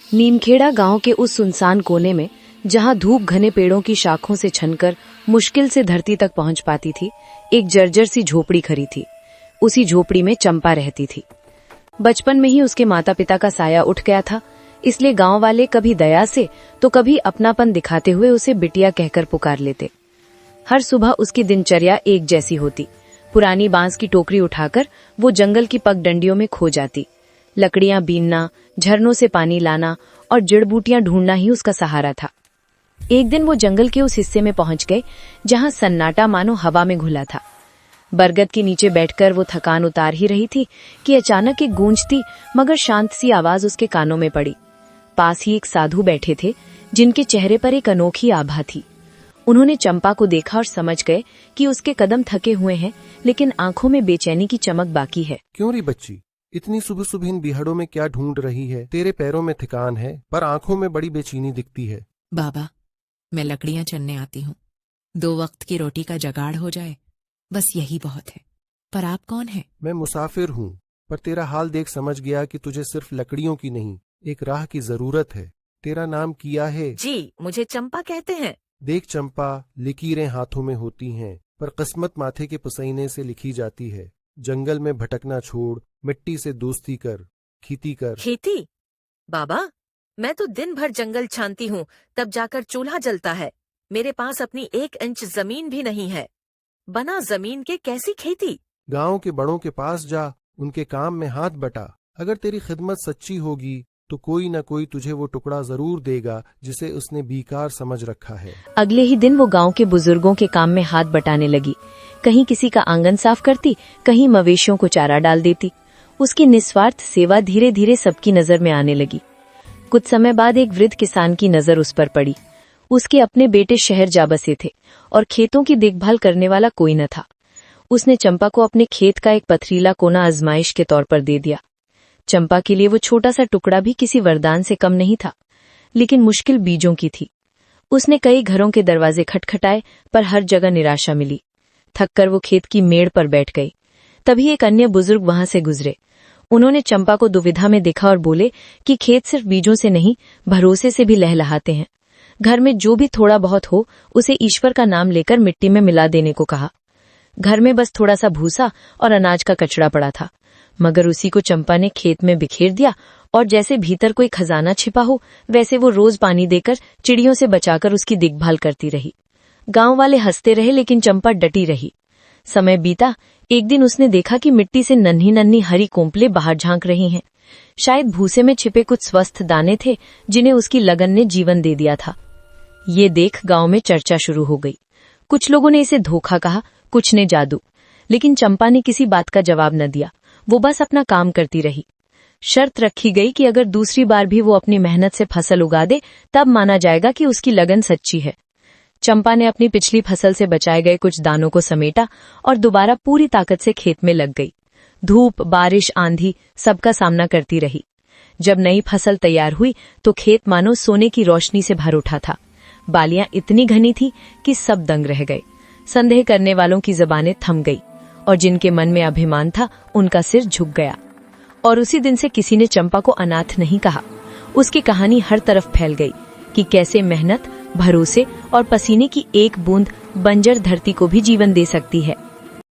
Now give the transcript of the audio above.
नीमखेड़ा गांव के उस सुनसान कोने में, जहां धूप घने पेड़ों की शाखों से छनकर मुश्किल से धरती तक पहुंच पाती थी, एक जर्जर सी झोपड़ी खड़ी थी। उसी झोपड़ी में चंपा रहती थी। बचपन में ही उसके माता पिता का साया उठ गया था, इसलिए गांव वाले कभी दया से तो कभी अपनापन दिखाते हुए उसे बिटिया कहकर पुकार लेते। हर सुबह उसकी दिनचर्या एक जैसी होती। पुरानी बांस की टोकरी उठाकर वो जंगल की पगडंडियों में खो जाती। लकड़ियां बीनना, झरनों से पानी लाना और जड़ बूटियां ढूंढना ही उसका सहारा था। एक दिन वो जंगल के उस हिस्से में पहुंच गए जहां सन्नाटा मानो हवा में घुला था। बरगद के नीचे बैठकर वो थकान उतार ही रही थी कि अचानक एक गूंजती मगर शांत सी आवाज उसके कानों में पड़ी। पास ही एक साधु बैठे थे, जिनके चेहरे पर एक अनोखी आभा थी। उन्होंने चंपा को देखा और समझ गए कि उसके कदम थके हुए हैं, लेकिन आंखों में बेचैनी की चमक बाकी है। क्यों री बच्ची, इतनी सुबह सुबह इन बिहड़ों में क्या ढूंढ रही है? तेरे पैरों में थकान है, पर आंखों में बड़ी बेचैनी दिखती है। बाबा, मैं लकड़ियां चुनने आती हूँ। 2 वक्त की रोटी का जुगाड़ हो जाए, बस यही बहुत है। पर आप कौन हैं? मैं मुसाफिर हूँ, पर तेरा हाल देख समझ गया कि तुझे सिर्फ लकड़ियों की नहीं, एक राह की जरूरत है। तेरा नाम किया है? जी, मुझे चंपा कहते हैं। देख चंपा, लकीरें हाथों में होती हैं, पर किस्मत माथे के पसीने से लिखी जाती है। जंगल में भटकना छोड़, मिट्टी से दोस्ती कर, खेती कर। खेती? बाबा, मैं तो दिन भर जंगल छानती हूँ, तब जाकर चूल्हा जलता है। मेरे पास अपनी 1 इंच जमीन भी नहीं है। बना जमीन के कैसी खेती? गांव के बड़ों के पास जा, उनके काम में हाथ बटा। अगर तेरी खिदमत सच्ची होगी तो कोई न कोई तुझे वो टुकड़ा जरूर देगा जिसे उसने बेकार समझ रखा है। अगले ही दिन वो गांव के बुजुर्गों के काम में हाथ बटाने लगी। कहीं किसी का आंगन साफ करती, कहीं मवेशियों को चारा डाल देती। उसकी निस्वार्थ सेवा धीरे धीरे सबकी नजर में आने लगी। कुछ समय बाद एक वृद्ध किसान की नजर उस पर पड़ी। उसके अपने बेटे शहर जा बसे थे और खेतों की देखभाल करने वाला कोई न था। उसने चंपा को अपने खेत का एक पथरीला कोना आजमाइश के तौर पर दे दिया। चंपा के लिए वो छोटा सा टुकड़ा भी किसी वरदान से कम नहीं था, लेकिन मुश्किल बीजों की थी। उसने कई घरों के दरवाजे खटखटाए, पर हर जगह निराशा मिली। थककर वो खेत की मेड़ पर बैठ गई। तभी एक अन्य बुजुर्ग वहां से गुजरे। उन्होंने चंपा को दुविधा में देखा और बोले कि खेत सिर्फ बीजों से नहीं, भरोसे से भी लहलहाते हैं। घर में जो भी थोड़ा बहुत हो, उसे ईश्वर का नाम लेकर मिट्टी में मिला देने को कहा। घर में बस थोड़ा सा भूसा और अनाज का कचरा पड़ा था, मगर उसी को चंपा ने खेत में बिखेर दिया और जैसे भीतर कोई खजाना छिपा हो, वैसे वो रोज पानी देकर, चिड़ियों से बचाकर उसकी देखभाल करती रही। गांव वाले हंसते रहे, लेकिन चंपा डटी रही। समय बीता। एक दिन उसने देखा कि मिट्टी से नन्ही नन्ही हरी कोंपले बाहर झांक रही हैं। शायद भूसे में छिपे कुछ स्वस्थ दाने थे, जिन्हें उसकी लगन ने जीवन दे दिया था। ये देख गांव में चर्चा शुरू हो गई। कुछ लोगों ने इसे धोखा कहा, कुछ ने जादू, लेकिन चंपा ने किसी बात का जवाब न दिया। वो बस अपना काम करती रही। शर्त रखी गई कि अगर दूसरी बार भी वो अपनी मेहनत से फसल उगा दे, तब माना जाएगा कि उसकी लगन सच्ची है। चंपा ने अपनी पिछली फसल से बचाए गए कुछ दानों को समेटा और दोबारा पूरी ताकत से खेत में लग गई। धूप, बारिश, आंधी सबका सामना करती रही। जब नई फसल तैयार हुई तो खेत मानो सोने की रोशनी से भर उठा था। बालियां इतनी घनी थी कि सब दंग रह गए। संदेह करने वालों की जबानें थम गई और जिनके मन में अभिमान था, उनका सिर झुक गया। और उसी दिन से किसी ने चंपा को अनाथ नहीं कहा। उसकी कहानी हर तरफ फैल गई कि कैसे मेहनत, भरोसे और पसीने की एक बूंद बंजर धरती को भी जीवन दे सकती है।